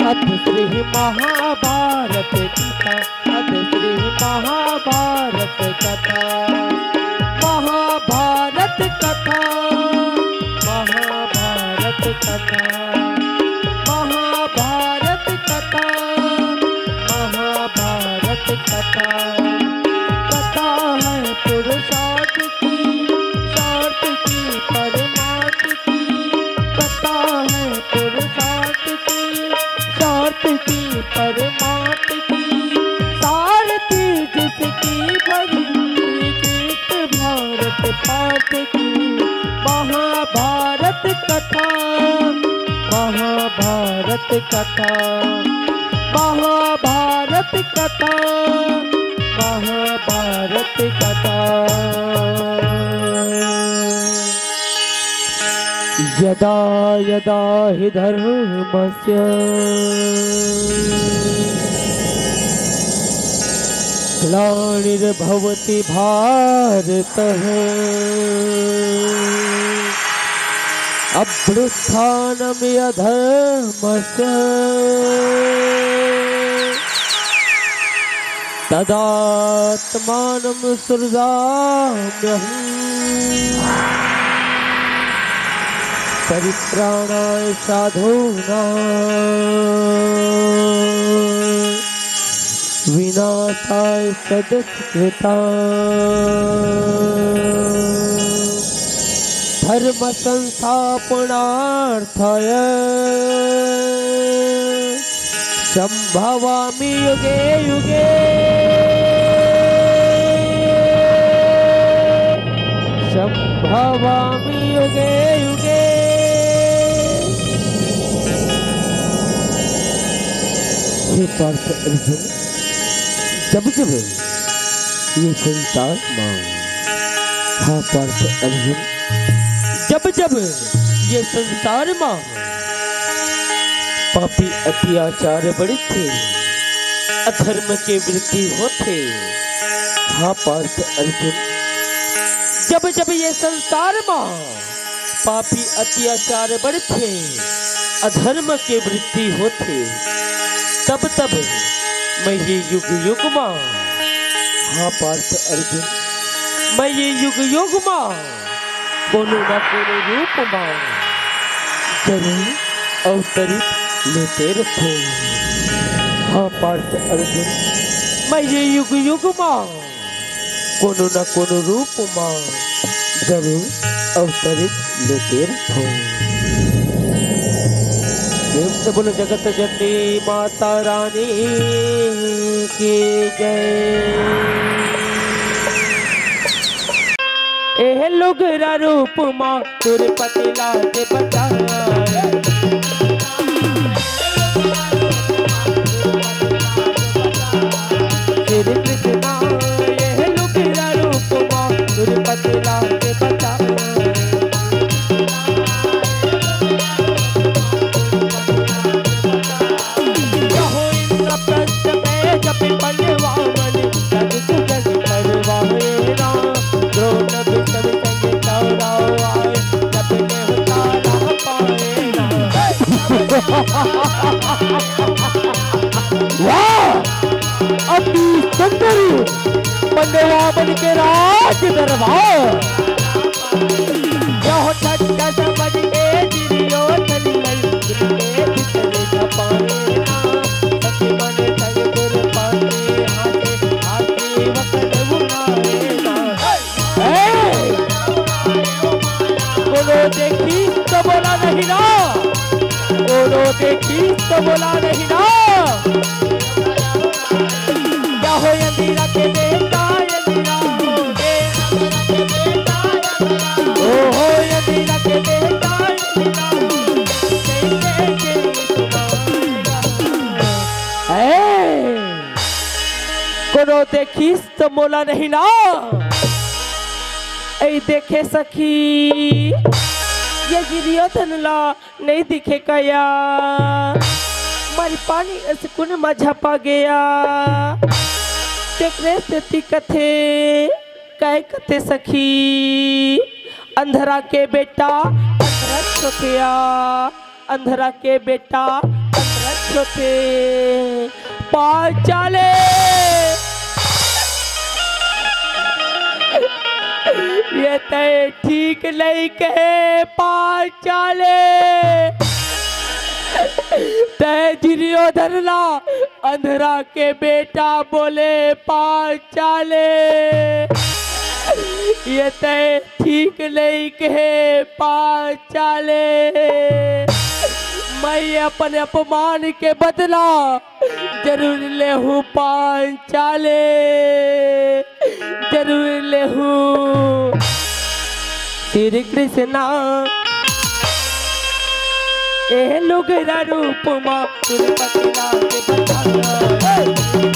अथ श्री महाभारत कथा, अथ श्री महाभारत कथा, महाभारत कथा, महाभारत कथा, महाभारत कथा, महाभारत कथा। कथा है पुरुषार्थ की, शार्थ की, परमार्थ की। कथा है पुरुषार्थ की, शार्थ की, परमार्थ की। सारथी जिसकी भरी कृष्ण भारत पाठ की। महाभारत कथा, महाभारत कथा, महाभारत कथा, महाभारत कथा। यदा यदा हि धर्मस्य ग्लानिर्भवति भारत अभ्युत्थानम् अधर्मस्य तदात्मानं सृजाम्यहम् परित्राणाय साधूनां विनाशाय सदुष्कृतां धर्म संस्थापनार्थाय संभवामि युगे युगे। संभवामि युगे युगे। हे पार्थ अर्जुन, जब जब ये संसार मां, हाँ पार्थ अर्जुन, जब जब ये संसार मां पापी अत्याचार बढ़ते, अधर्म के वृद्धि होते, हाँ पार्थ अर्जुन, जब जब ये संसार मां पापी अत्याचार बढ़ते, अधर्म के वृद्धि होते, तब तब मैं ये युग युग मां, हाँ पार्थ अर्जुन, मैं ये युग युग मां कोनो न कोनो रूप मां जरूर अवतरित लेते रखूं। हाँ पार्थ अर्जुन, मैं ये युग युग मां कोनो न कोनो रूप मां जरूर अवतरित लेते रखूं। प्रेम से बोलो जगत जननी माता रानी की जय। एह लुगरा रूप मां तुर पतिला के बचाए, श्री कृष्णा एह लुगरा रूप मां तुर पतिला के बचाए। वाह, अति सुंदर पंडवा बन के राज दरबार। यह ठट्ठा समझ के जिरियो चलिए भीतर छपाए ना, सखी मन संग गुर पाते हाथे हाथी वकल बुनाए ना। बोलो देखी तो बोला नहीं ना, बोलो देखी तो बोला नहीं ना। क्या हो यंदिरा के बेटा यंदिरा हो यंदिरा के बेटा कोनो देखी तो बोला नहीं ना। ऐ देखे सखी ये गिरियो धनला नहीं दिखे कया, मारी पानी असकुन मझा पा गया। देखरे से कथे काय कथे सखी, अंधरा के बेटा अंधरा छुकिया, अंधरा के बेटा अंधरा छोटे पांचाले ये तय ठीक नहीं कहे पांचाले तय दुर्योधन ला अंधरा के बेटा बोले पांचाले ये तय ठीक नहीं कहे पांचाले मैं अपने अपमान के बदला जरूर ले हूँ पांचाले जरूर ले हूँ। श्री कृष्णा ए लोग रूप माँ पतिला के बचाना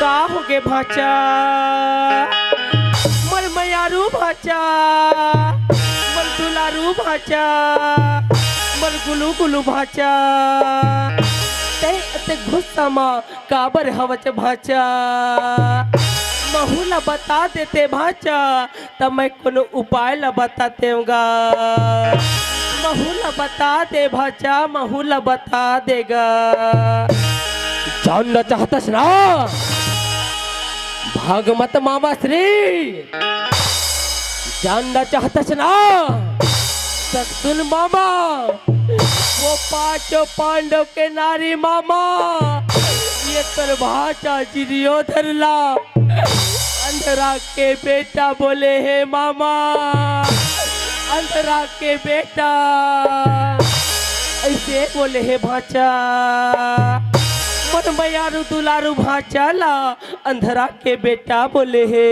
का हो गे भाचा मर मयारू भाचा मर दुलारू भाचा मर गुलू गुलू भाचा ते गुस्सा माँ काबर हवच भाचा महूला बता देते भाचा तब मैं कोनो उपाय ला बताते होगा महूला बता दे भाचा महूला बता देगा। जानना चाहता ना भागमत मामा श्री जानना चाहता ना सुन मामा वो पांचों पांडव के नारी मामा ये तर भाचा दुर्योधन ला अंधरा के बेटा बोले हे मामा अंधरा के बेटा ऐसे बोले हे भाचा मन मयारू दुलारू भाचा ला अंधरा के बेटा बोले हे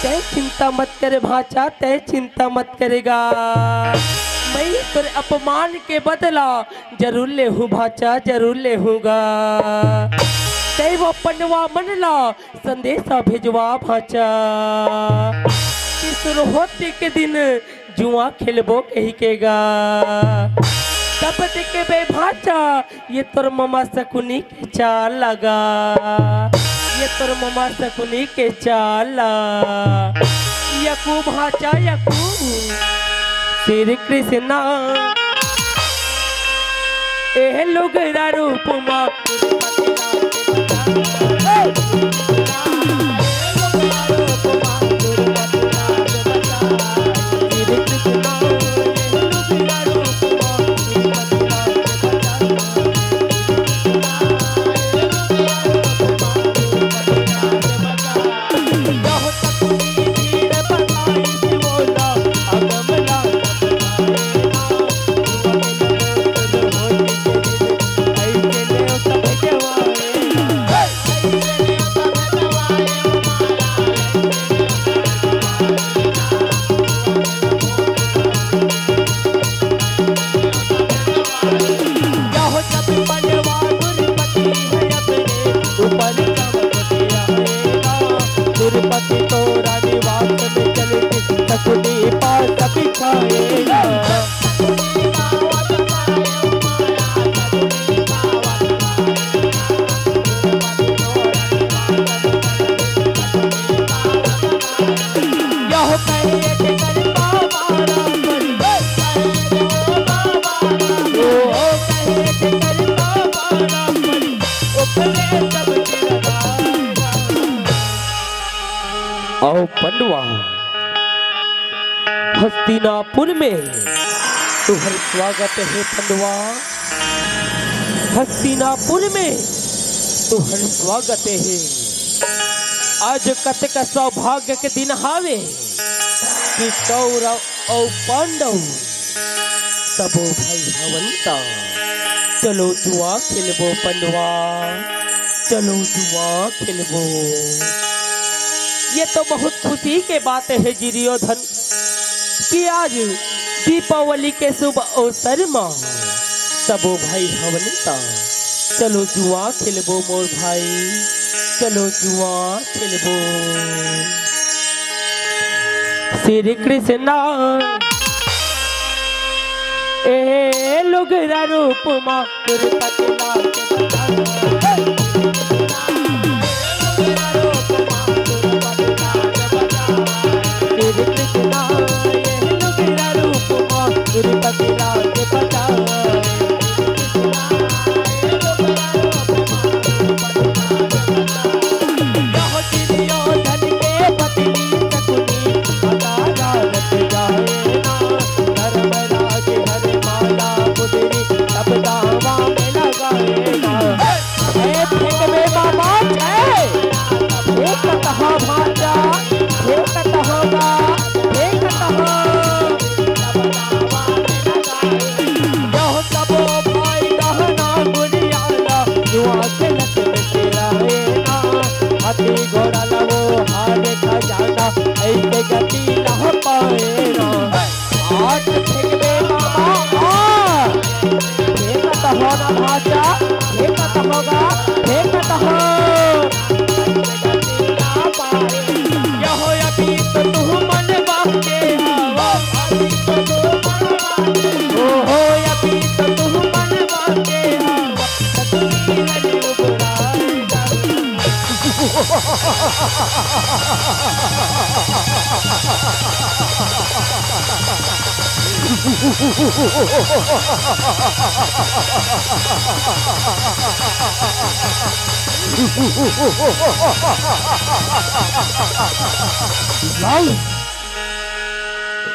तय चिंता मत करे भाचा तय चिंता मत करेगा मैं तेरे अपमान के बदला जरूर ले हूँ भाचा जरूर ले हूँगा तय वो पनवा मन ला संदेशा भेजवा भाचा किस होते के दिन जुआ खेलबो कही केगा तब देखे बे भाचा ये तोर ममा सकुनी के चाल लगा ये तोर ममा सकुनी के चाल यकू भाचा यकू श्री कृष्णा ए लोग रूप माँ पंडवा, हस्तिनापुर में तुम्हारा स्वागत है पंडवा। हस्तिनापुर में तुम्हारा स्वागत है। आज कतक सौभाग्य के दिन हावे कि कौरव और पांडव सबो भाई हवंता। चलो जुआ खेलबो पंडवा, चलो जुआ खेलबो। ये तो बहुत खुशी के बात है दुर्योधन कि आज दीपावली के शुभ अवसर में सबो भाई हवंता। चलो जुआ खेलबो मोर भाई, चलो जुआ खेलबो। श्री कृष्णा ए लुगरा रूप मा दुर्पतला श्री कृष्णा ए लुगरा रूप मा दुर्पतला के पता। घोड़ा लवो हार खजाना ऐसे गति न पाएगा। आठ फेंकबे मामा फेंकत हो ना भाचा, फेंकत होगा फेंकत हो। यहो अभी तो तू मन बाके आवा, ओहो अभी तो तू मन बाके आवा। तकदीर उबराएगा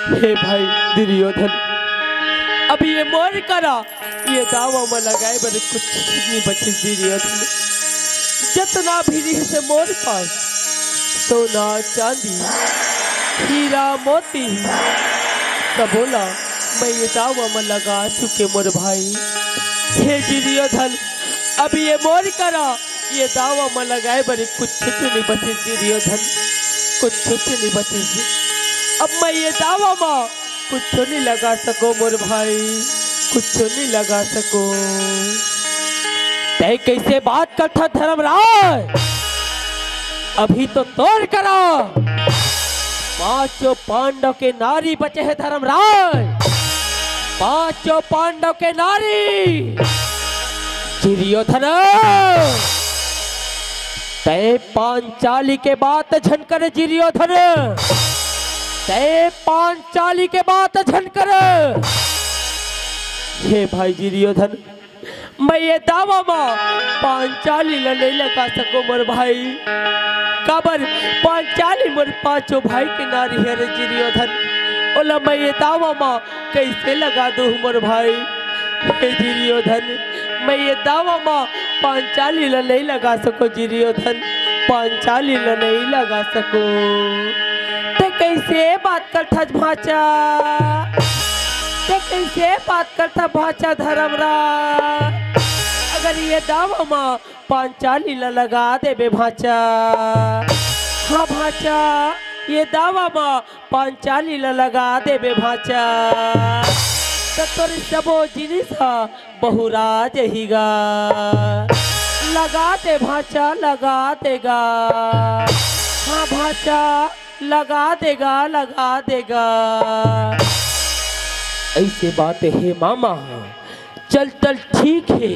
हे भाई दुर्योधन, अभी ये मोर करा ये दावा में लगाए बड़े कुछ नहीं बचे दुर्योधन। जितना भी से मोर पास सोना चांदी हीरा मोती सब बोला मैं ये दावा में लगा चुके मोर भाई। हे दुर्योधन, अभी ये मोर करा ये दावा में लगाए बड़े कुछ नहीं बचे दुर्योधन, कुछ नहीं बचे। अब मैं ये दावा में कुछ नहीं लगा सको मोर भाई, कुछ नहीं लगा सको। तय कैसे बात करता धर्मराज, अभी तो तोड़ करा। पांचों पांडव के नारी बचे हैं धर्मराज, पांचों पांडव के नारी। दुर्योधन तय पांचाली के बात झनकर, दुर्योधन तय पांचाली के बात झनकर। हे भाई दुर्योधन, मैं ये दावा में पांचाली नहीं लगा सको मोर भाई। काबर पांचाली मोर पांचों भाई के नारी है रे दुर्योधन। ओला मैं ये दावा में कैसे लगा दूं मोर भाई। हे दुर्योधन, मैं ये दावा में पांचाली नहीं लगा सको दुर्योधन, पांचाली नहीं लगा सको। ते कैसे बात करता भाचा, ते कैसे बात करता भाचा धर्मराज। अगर ये दावा में पांचाली लगा दे बे भाचा, हाँ भाचा ये दावा में पांचाली लगा दे बे भाचा, तो तोर सबो जिनिस बहुरा जहीगा। लगा दे भाचा लगा देगा, हाँ भाचा लगा देगा लगा देगा। ऐसे बात है मामा, चल चल ठीक है।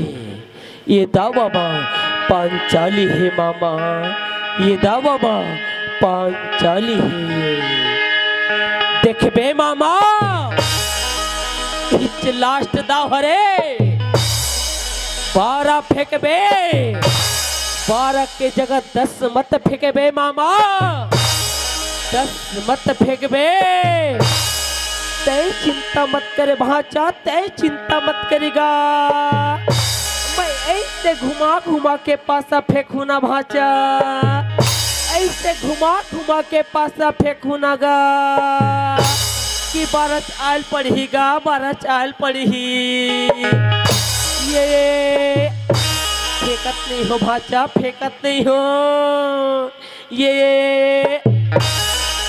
ये दावा पांचाली है मामा, ये दावा पांचाली है। देख बे मामा, लास्ट दाव हरे 12 फेंक बे, 12 के जगह 10 मत फेंके बे मामा। दस मत फेंक बे। तय चिंता मत करे भाचा, तय चिंता मत करेगा। मैं ऐसे घुमा घुमा के पासा फेंकू ना भाचा, ऐसे घुमा घुमा के पासा फेंकू ना गा कि बारह आयल पड़ेगा, बारह आयल पड़ी। ये फेंकत नहीं हो भाचा, फेंकत नहीं हो। ये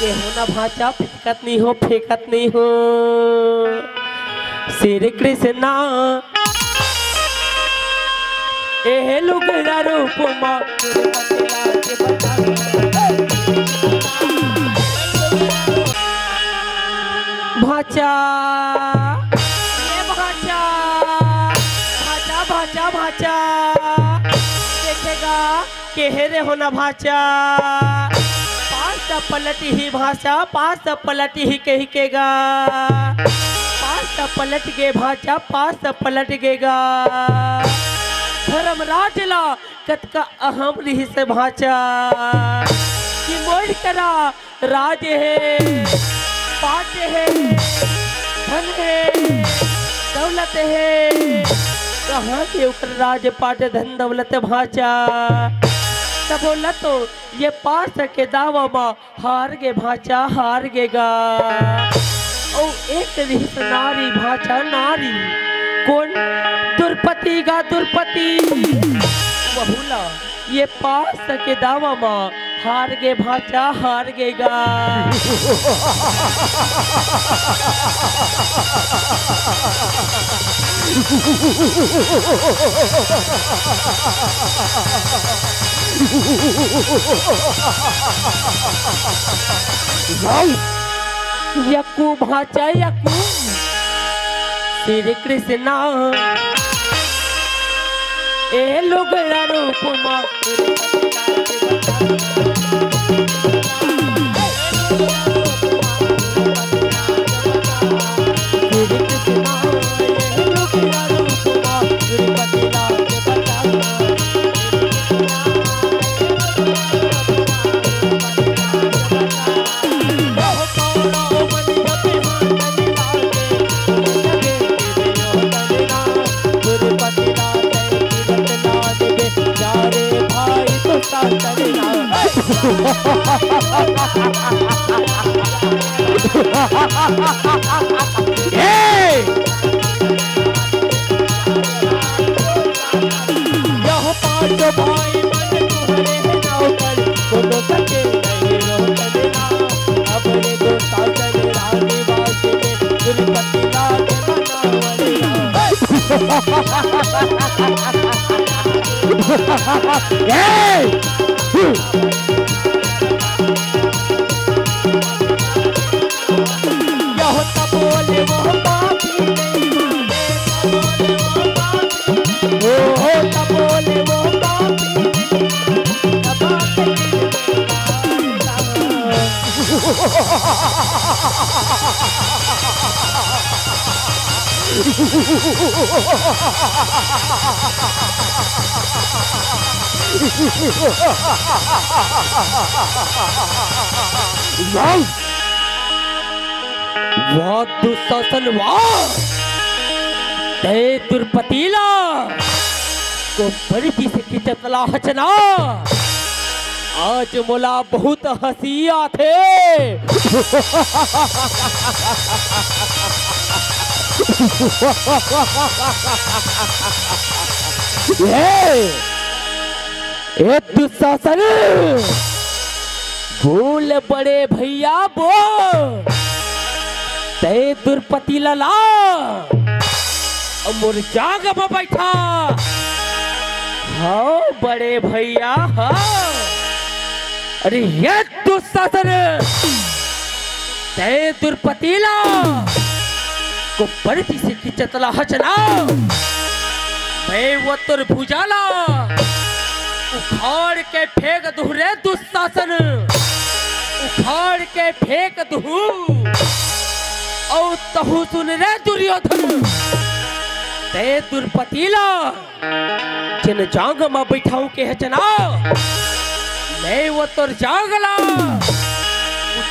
हो ना भाचा, फेंकत नहीं हो, फेंकत नहीं हो। श्री कृष्णा ए लुगड़ा रूप मा भाचा, भाचा भाचा भाचा भाचा देखेगा केहरे होना भाचा। पास पलट ही भाषा, पास पलट ही कहेगा। पास पलट गे भाचा, पास पलट गेगा। धर्मराज ला कत का अहम रही से भाचा कि मोड़ करा राज है, पाट है, धन है, दौलत है। कहाँ के ऊपर राज पाट धन दौलत भाचा। तब बोला तो ये पास के दावा माँ हार गे भाचा, हार गेगा। ओ एक रिश्त नारी भाचा, नारी कौन? दुर्पति गा दुर्पति। बहुला ये पास के दावा माँ हार गे भाचा, हार गेगा। यकू भाचा यकू। श्री कृष्णा ए लुगड़ा रूप मा वाह दुशासन वाह। ते दुर्पतीला को बड़ी से किचतला हचना। आज मोला बहुत हंसी आथे। ये दुशासन भूल बड़े भैया बो। ते दुर्पति लला मोर जाग में बैठा। हाँ बड़े भैया हाँ। अरे ये दुशासन ते दुर्पतिला को परती से खिंचतला हचना। मैं वो तुर भुजाला उखाड़ के फेंक दूँ रे दुशासन, उखाड़ के फेंक दूँ। और तहु सुन रे दुर्योधन। ते दुर्पतिला जिन जांग में बैठाऊं के हचना। मैं वो तुर जागला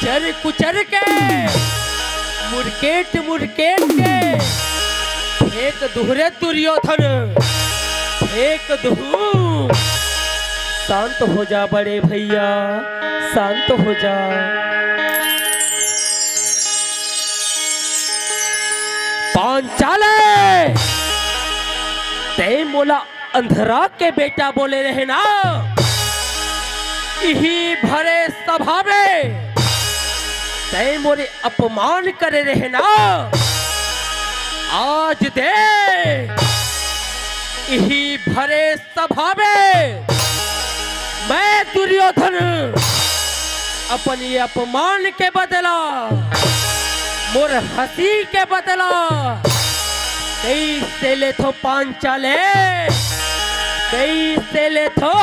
चर कुचर के मुरकेट मुरकेट के एक दुहरे दुर्योधन एक दुहू। शांत हो जा बड़े भैया, शांत हो जा। पांचाले ते मोला अंधरा के बेटा बोले रहे ना, यही भरे सभा में ते मोरे अपमान करे रहे ना। आज दे यही भरे सभा में मैं दुर्योधन अपनी अपमान के बदला, मोर हंसी के बदला कैसे ले थो पांचाले, कैसे ले थो।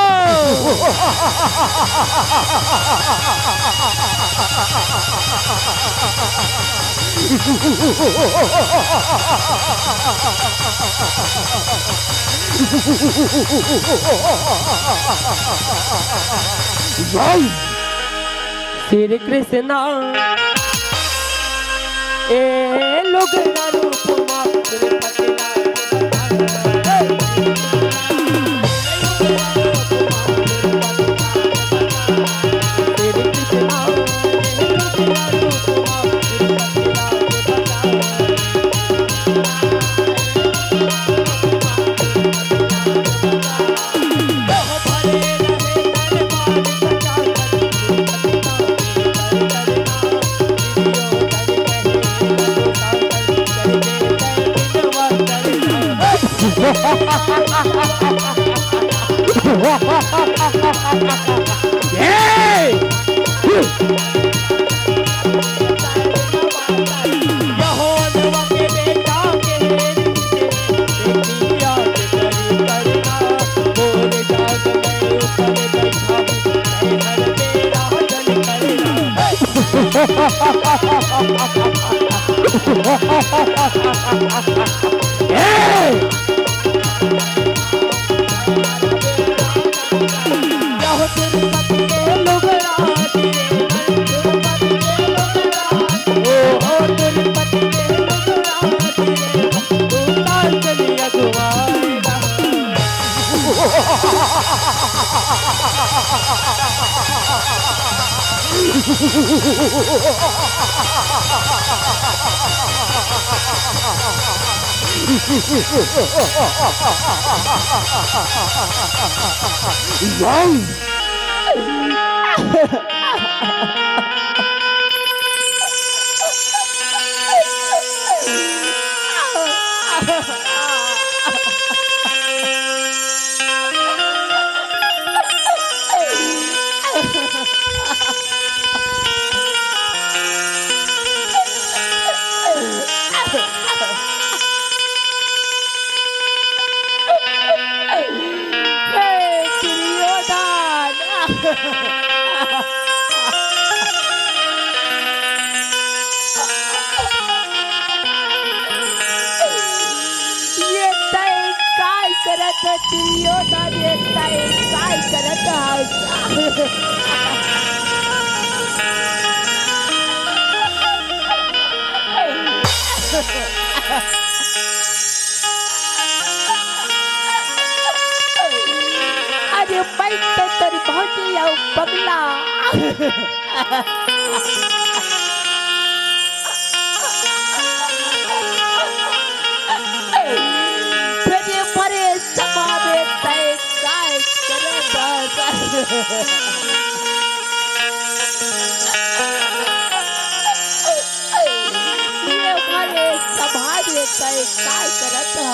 श्री कृष्णा ए लोग रूप मात्र अरे मैं तो तेरी पहुंची जाऊं बगला। फिर परे समावे तय काय करता ये परे समावे तय काय करता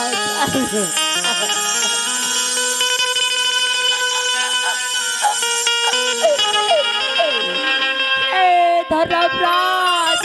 धर्मराज।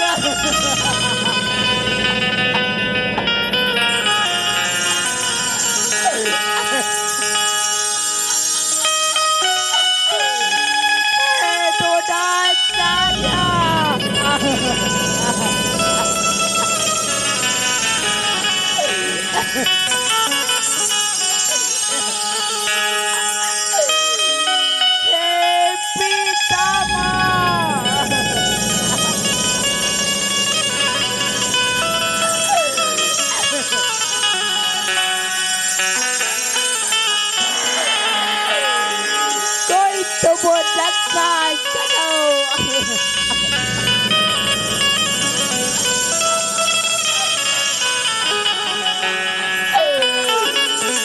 रखा चलो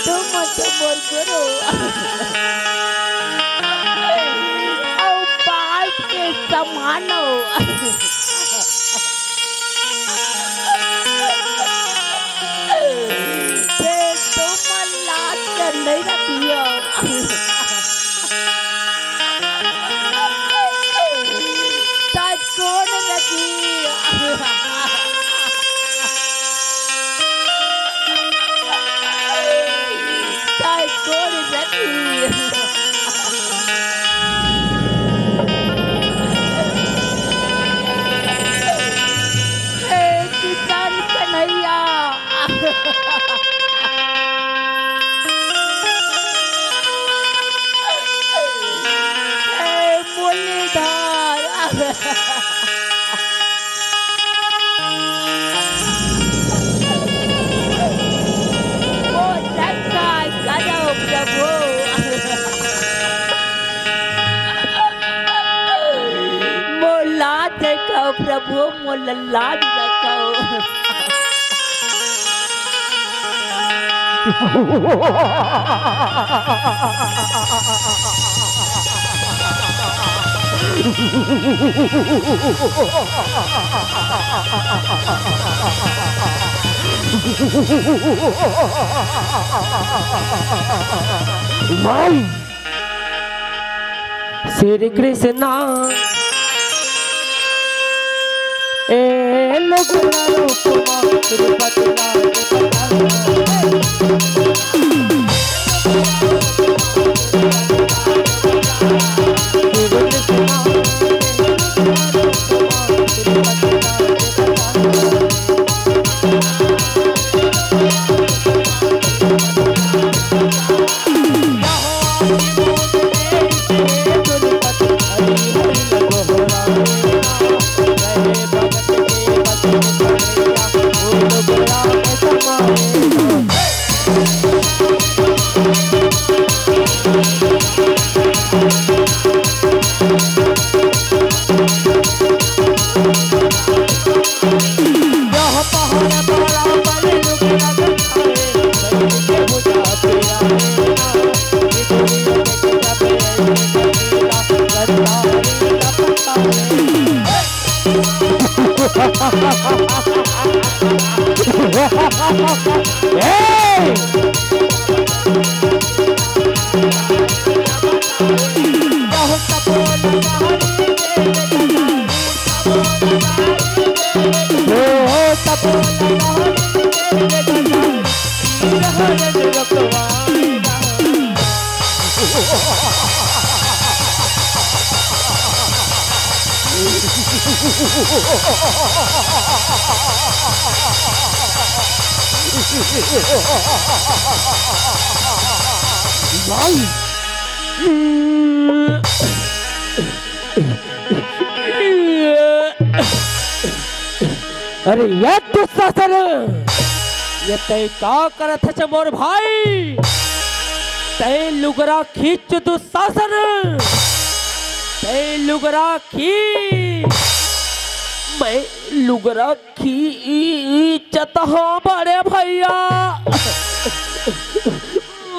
तुम तो मोर गुरु और बाल के समानो नहीं रखी हो कौन रखी कौन रखी किसान कन्हैया प्रभु मोल्ला रखो श्री कृष्णा ए लोग रूपमा तिरुपति अरे ये दुशासन ये तय का करत है मोर भाई तय लुगरा खींच दुशासन तय लुगरा खींच मैं लुगरा खींचत हूँ बड़े भैया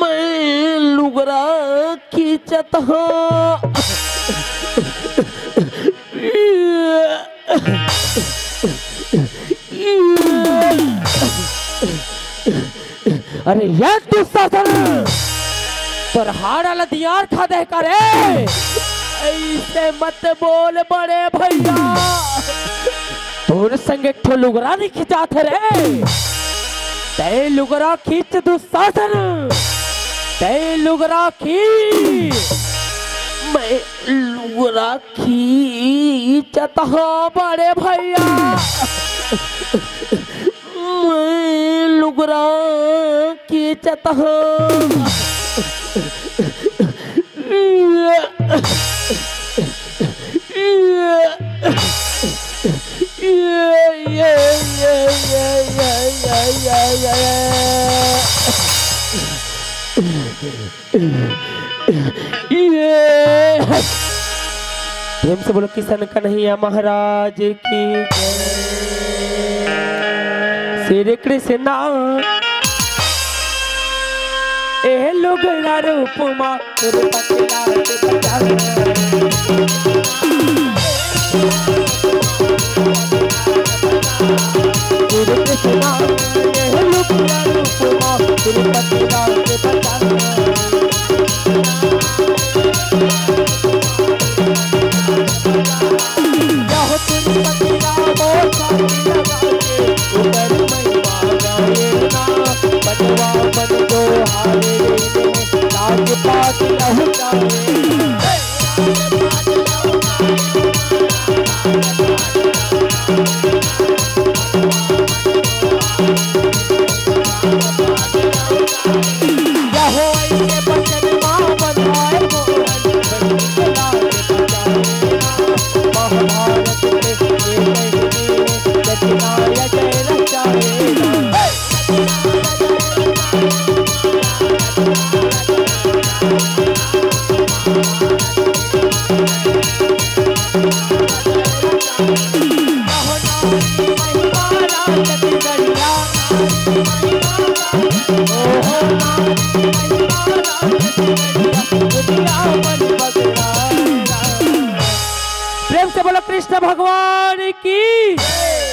मैं लुगरा खींचत हूँ अरे यार दुशासन पर हाड़ा लदियार खा दे करे ऐसे मत बोल बड़े भैया तोर संग एक ठो लुगरा नहीं खिंचाते रे तय लुगरा खींच दुशासन तय लुगरा खींच मैं लुगरा खींचता हूँ बड़े भैया मैं लुगरा खींचता हूँ प्रेम से बोलो किशन कन्हैया महाराज की श्री कृष्णा ए लोग रूपमा श्री कृष्णा ए लोग रूपमा प्रेम से बोलो कृष्ण भगवान की।